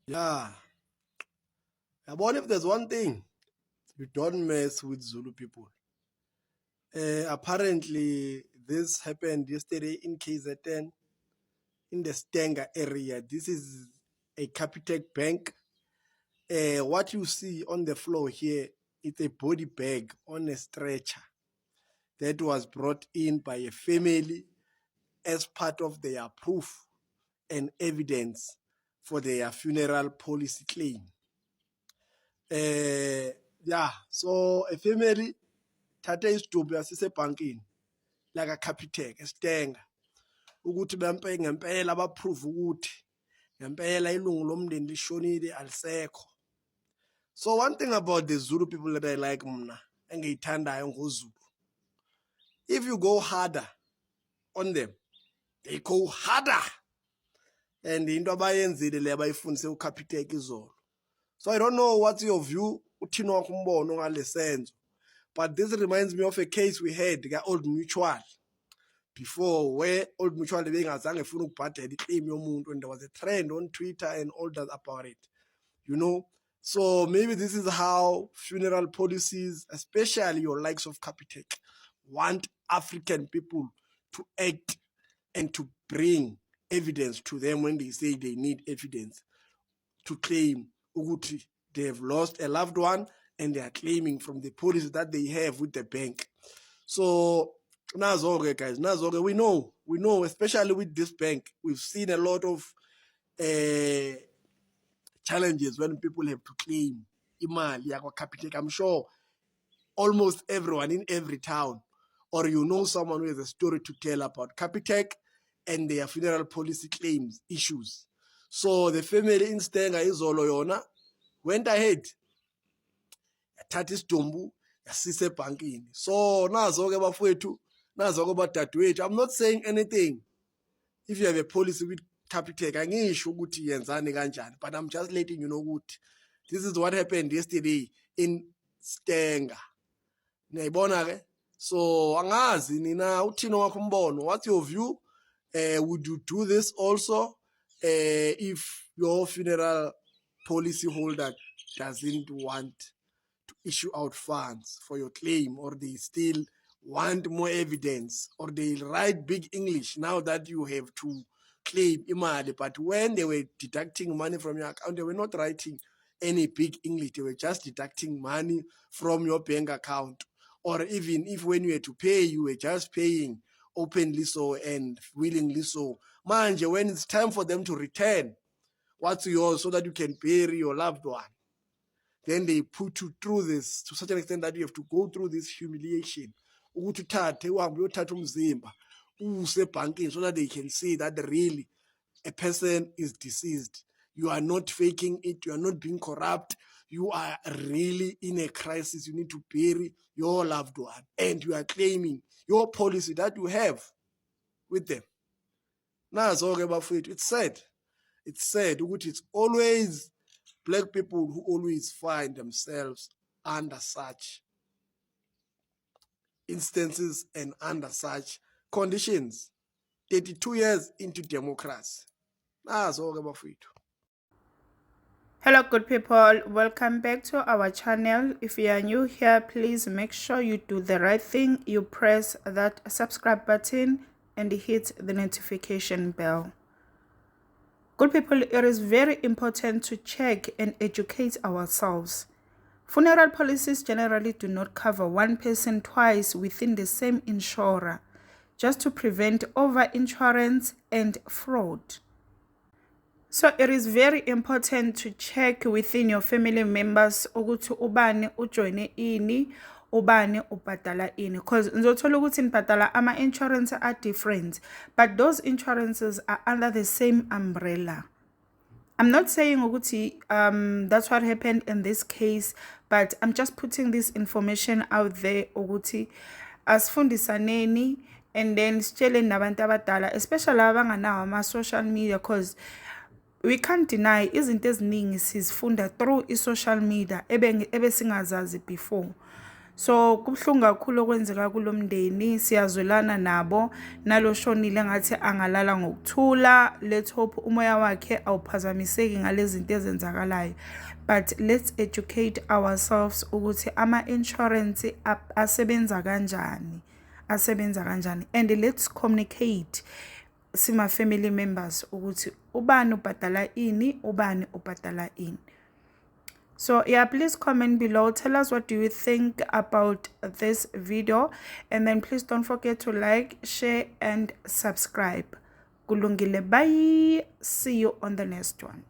Yeah, I wonder if there's one thing you don't mess with Zulu people. Apparently, this happened yesterday in KZN, in the Stenger area. This is a Capitec Bank. What you see on the floor here, it's a body bag on a stretcher that was brought in by a family as part of their proof and evidence for their funeral policy claim. Yeah, so a family thathe isidumbu yasisebhankini laka Capitec eStenga ukuthi bempe ngempela abaprove ukuthi ngempela ilungu lomndeni lishonile alisekho. So one thing about the Zulu people that I like mna engiyithandayo ngoZulu, if you go harder on them, they go harder. And into abayenzile le abayifundise uCapitec izolo. So I don't know what's your view, uthini wakho umbono ngalesenzo. But this reminds me of a case we had ka-Old Mutual before, where Old Mutual bengazange efuna ukubhadela iclaim yomuntu, and there was a trend on Twitter and all that about it. You know, so maybe this is how funeral policies, especially your likes of Capitec, want African people to act and to bring evidence to them when they say they need evidence to claim ukuthi they have lost a loved one and they are claiming from the policy that they have with the bank. So nazo-ke guys, nazo-ke we know, especially with this bank, we've seen a lot of challenges when people have to claim imali yakwa-Capitec. I'm sure almost everyone in every town, or you know someone who has a story to tell about Capitec and their funeral policy claims issues. So the family in Stenger izolo yona went ahead, yathatha isidumbu yasisa ebhankini. So nazo-ke bafowethu, nazo-ke badadewethu, I'm not saying anything if you have a policy with Capitec, angisho ukuthi yenzani kanjani, but I'm just letting you know ukuthi this is what happened yesterday in Stenger. Niyayibona ke? So angazi nina uthini wakho umbono, what's your view? Would you do this also if your funeral policy holder doesn't want to issue out funds for your claim, or they still want more evidence, or they write big English now that you have to claim imali, but when they were deducting money from your account, they were not writing any big English, they were just deducting money from your bank account. Or even if when you had to pay, you were just paying openly so and willingly so. Manje, when it's time for them to return what's yours so that you can bury your loved one, then they put you through this to such an extent that you have to go through this humiliation. Ukuthi uthathe uhambe uyothatha umzimba usebhankini so that they can see that really a person is deceased. You are not faking it. You are not being corrupt. You are really in a crisis. You need to bury your loved one, and you are claiming your policy that you have with them. Nazo-ke bafowethu, it's sad. It's sad ukuthi it's always black people who always find themselves under such instances and under such conditions. 32 years into democracy. Nazo-ke bafowethu. Hello good people, welcome back to our channel. If you are new here, please make sure you do the right thing. You press that subscribe button and hit the notification bell. Good people, it is very important to check and educate ourselves. Funeral policies generally do not cover one person twice within the same insurer, just to prevent over-insurance and fraud. So it is very important to check within your family members ukuthi ubani ujoine ini, ubani ubhadala ini, because nizothola ukuthi nibhadala ama-insurance are different, but those insurances are under the same umbrella. I'm not saying ukuthi that's what happened in this case, but I'm just putting this information out there ukuthi asifundisaneni and then sitshele nabantu abadala, especially abanganawo ama-social media, because we can't deny izinto eziningi sizifunda through i-social media ebe singazazi before. So kubuhlungu kakhulu okwenzeka kulomndeni, siyazwelana nabo, naloshonile ngathi angalala ngokuthula. Let's hope umoya wakhe awuphazamiseki ngalezi zinto ezenzakalayo. But let's educate ourselves ukuthi ama-insurance asebenza kanjani, and let's communicate sima family members ukuthi ubani ubhadala ini, ubani ubhadala ini. So yeah, please comment below, tell us what do you think about this video, and then please don't forget to like, share and subscribe. Kulungile, bye, see you on the next one.